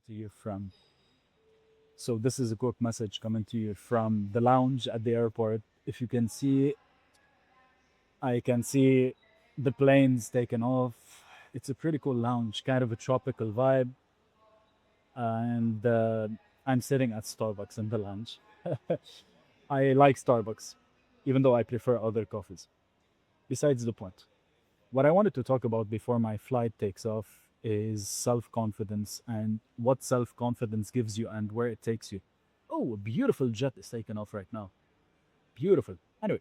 to you from. So this is a quick message coming to you from the lounge at the airport. If you can see, I can see the planes taking off. It's a pretty cool lounge, kind of a tropical vibe. And I'm sitting at Starbucks in the lounge. I like Starbucks, even though I prefer other coffees. Besides the point, what I wanted to talk about before my flight takes off is self confidence and what self confidence gives you and where it takes you. Oh, a beautiful jet is taking off right now. Beautiful. Anyway,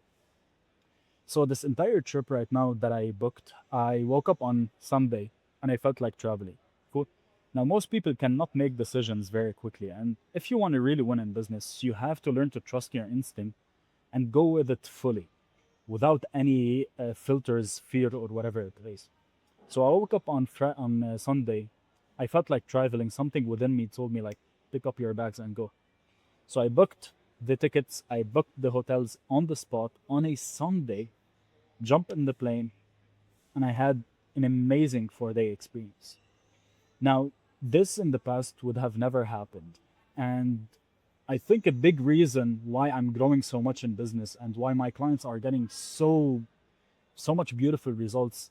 so this entire trip right now that I booked, I woke up on Sunday and I felt like traveling. Cool. Now, most people cannot make decisions very quickly. And if you want to really win in business, you have to learn to trust your instinct and go with it fully without any filters, fear, or whatever it is. So I woke up on Sunday. I felt like traveling. Something within me told me, like, pick up your bags and go. So I booked the tickets, I booked the hotels on the spot on a Sunday, jumped in the plane, and I had an amazing 4 day experience. Now, this in the past would have never happened. And I think a big reason why I'm growing so much in business and why my clients are getting so much beautiful results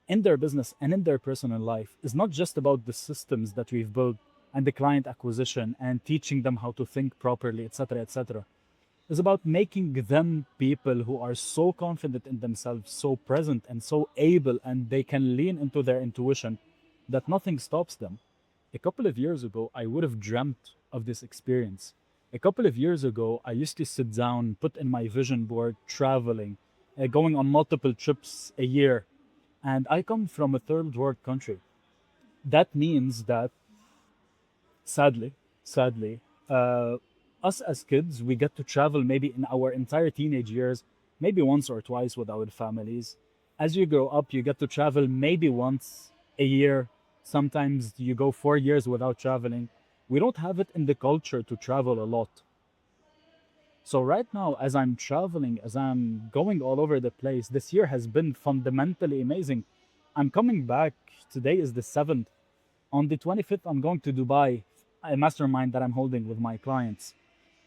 in their business and in their personal life is not just about the systems that we've built and the client acquisition and teaching them how to think properly, etc., etc. It's about making them people who are so confident in themselves, so present and so able, and they can lean into their intuition that nothing stops them. A couple of years ago, I would have dreamt of this experience. A couple of years ago, I used to sit down, put in my vision board, traveling, going on multiple trips a year. And I come from a third world country. That means that, sadly, sadly, uh, us as kids, we get to travel maybe in our entire teenage years, maybe once or twice with our families. As you grow up, you get to travel maybe once a year. Sometimes you go 4 years without traveling. We don't have it in the culture to travel a lot. So right now, as I'm traveling, as I'm going all over the place, this year has been fundamentally amazing. I'm coming back. Today is the 7th. On the 25th, I'm going to Dubai, a mastermind that I'm holding with my clients.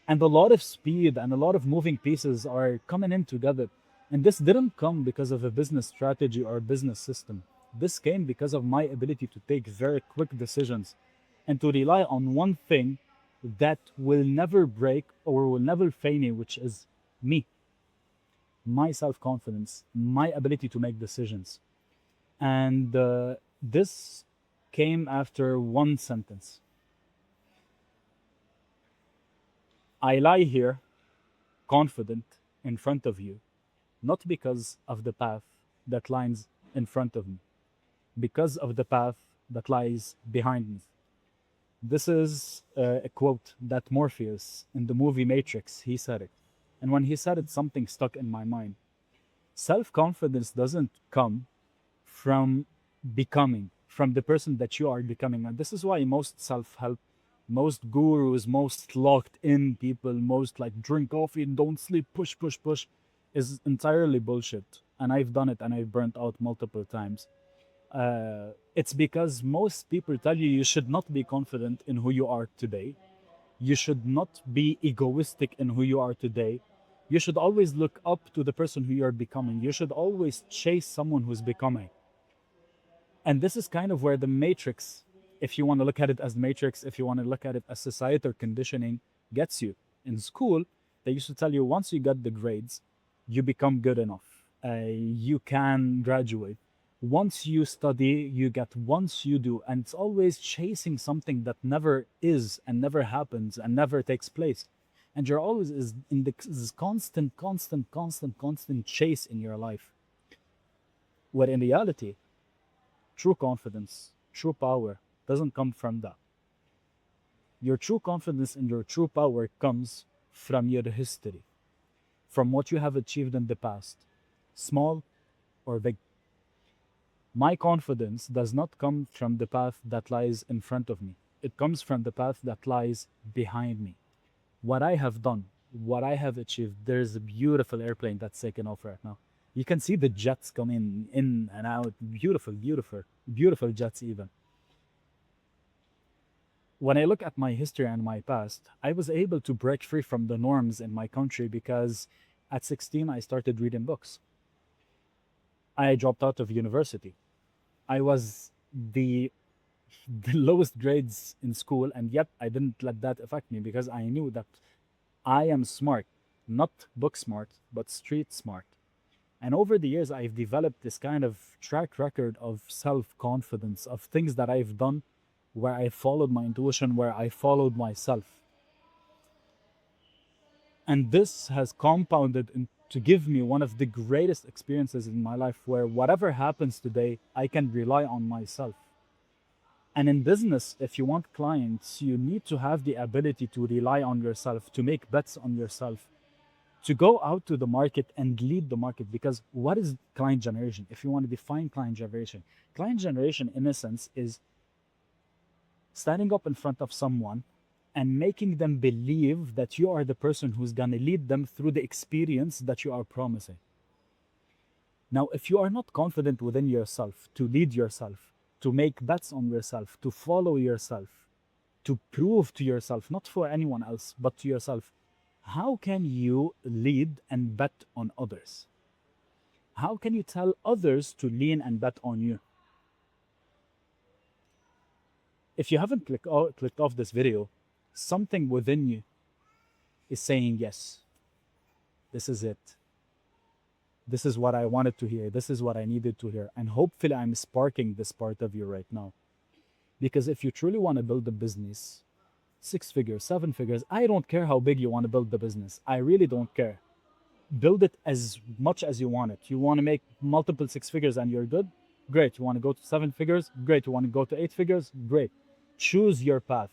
And a lot of speed and a lot of moving pieces are coming in together. And this didn't come because of a business strategy or a business system. This came because of my ability to take very quick decisions and to rely on one thing that will never break or will never fail me, which is me, my self confidence, my ability to make decisions. And this came after one sentence. I lie here, confident, in front of you, not because of the path that lies in front of me, because of the path that lies behind me. This is a quote that Morpheus in the movie Matrix, he said it. And when he said it, something stuck in my mind. Self confidence doesn't come from becoming, from the person that you are becoming. And this is why most self help, most gurus, most locked in people, most like drink coffee and don't sleep, push, push, push, is entirely bullshit. And I've done it and I've burnt out multiple times. It's because most people tell you should not be confident in who you are today. You should not be egoistic in who you are today. You should always look up to the person who you're becoming. You should always chase someone who's becoming. And this is kind of where the matrix, if you want to look at it as matrix, if you want to look at it as societal conditioning, gets you. In school, they used to tell you once you get the grades, you become good enough. You can graduate. Once you study, you get, once you do. And it's always chasing something that never is and never happens and never takes place. And you're always is in this constant chase in your life. Where in reality, true confidence, true power doesn't come from that. Your true confidence and your true power comes from your history, from what you have achieved in the past, small or big. My confidence does not come from the path that lies in front of me. It comes from the path that lies behind me. What I have done, what I have achieved, there's a beautiful airplane that's taken off right now. You can see the jets coming in and out. Beautiful, beautiful, beautiful jets even. When I look at my history and my past, I was able to break free from the norms in my country because at 16 I started reading books. I dropped out of university. I was the lowest grades in school, and yet I didn't let that affect me because I knew that I am smart, not book smart, but street smart. And over the years, I've developed this kind of track record of self confidence, of things that I've done where I followed my intuition, where I followed myself. And this has compounded to give me one of the greatest experiences in my life where whatever happens today, I can rely on myself. And in business, if you want clients, you need to have the ability to rely on yourself, to make bets on yourself, to go out to the market and lead the market. Because what is client generation? If you want to define client generation in a sense is standing up in front of someone and making them believe that you are the person who's going to lead them through the experience that you are promising. Now, if you are not confident within yourself to lead yourself, to make bets on yourself, to follow yourself, to prove to yourself, not for anyone else, but to yourself, how can you lead and bet on others? How can you tell others to lean and bet on you? If you haven't clicked off this video, something within you is saying, yes, this is it. This is what I wanted to hear. This is what I needed to hear. And hopefully, I'm sparking this part of you right now. Because if you truly want to build a business, 6 figures, 7 figures, I don't care how big you want to build the business. I really don't care. Build it as much as you want it. You want to make multiple 6 figures and you're good? Great. You want to go to 7 figures? Great. You want to go to 8 figures? Great. Choose your path.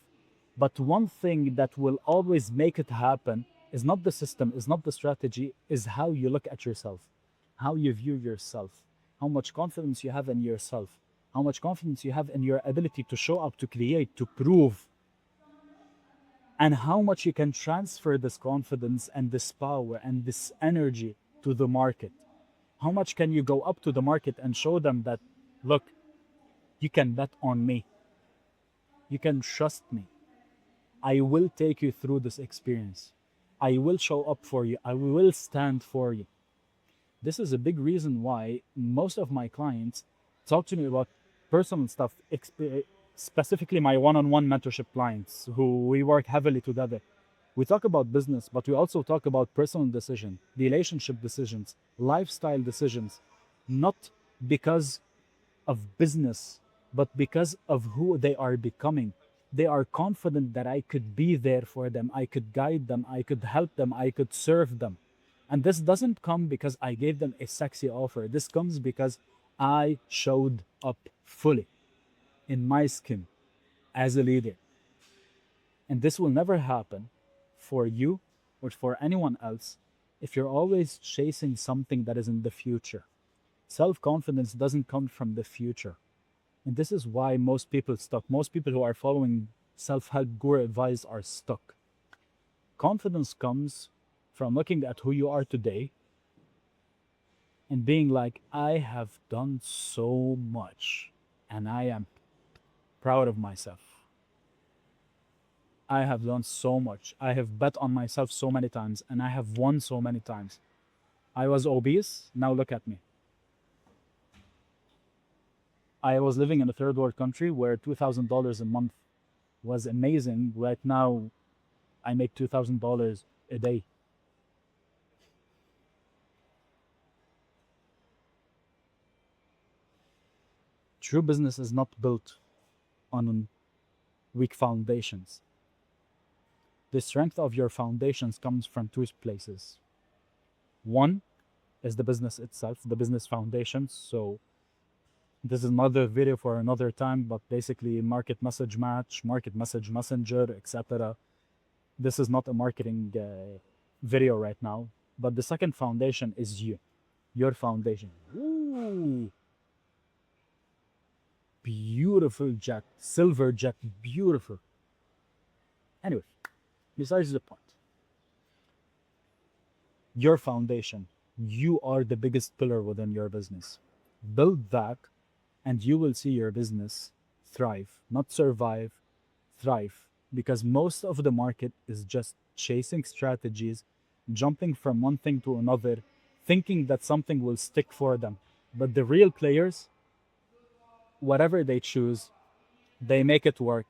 But one thing that will always make it happen is not the system, is not the strategy, is how you look at yourself, how you view yourself, how much confidence you have in yourself, how much confidence you have in your ability to show up, to create, to prove, and how much you can transfer this confidence and this power and this energy to the market. How much can you go up to the market and show them that, look, you can bet on me, you can trust me, I will take you through this experience, I will show up for you, I will stand for you. This is a big reason why most of my clients talk to me about personal stuff, specifically my one-on-one mentorship clients who we work heavily together. We talk about business, but we also talk about personal decisions, relationship decisions, lifestyle decisions, not because of business, but because of who they are becoming. They are confident that I could be there for them, I could guide them, I could help them, I could serve them. And this doesn't come because I gave them a sexy offer. This comes because I showed up fully in my skin as a leader. And this will never happen for you or for anyone else if you're always chasing something that is in the future. Self confidence doesn't come from the future. And this is why most people stuck. Most people who are following self help guru advice are stuck. Confidence comes from looking at who you are today and being like, I have done so much and I am proud of myself. I have done so much. I have bet on myself so many times and I have won so many times. I was obese. Now look at me. I was living in a third world country where $2,000 a month was amazing. Right now, I make $2,000 a day. True business is not built on weak foundations. The strength of your foundations comes from two places. One is the business itself, the business foundations. So this is another video for another time, but basically market message match, market message messenger, etc. This is not a marketing video right now, but the second foundation is you, your foundation. Ooh, beautiful jet, silver jet, beautiful. Anyway, besides the point, your foundation, you are the biggest pillar within your business. Build that, and you will see your business thrive, not survive, thrive because most of the market is just chasing strategies, jumping from one thing to another, thinking that something will stick for them. But the real players, whatever they choose, they make it work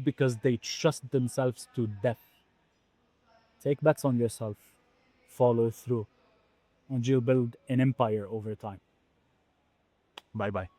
because they trust themselves to death. Take bets on yourself, follow through, and you'll build an empire over time. Bye bye.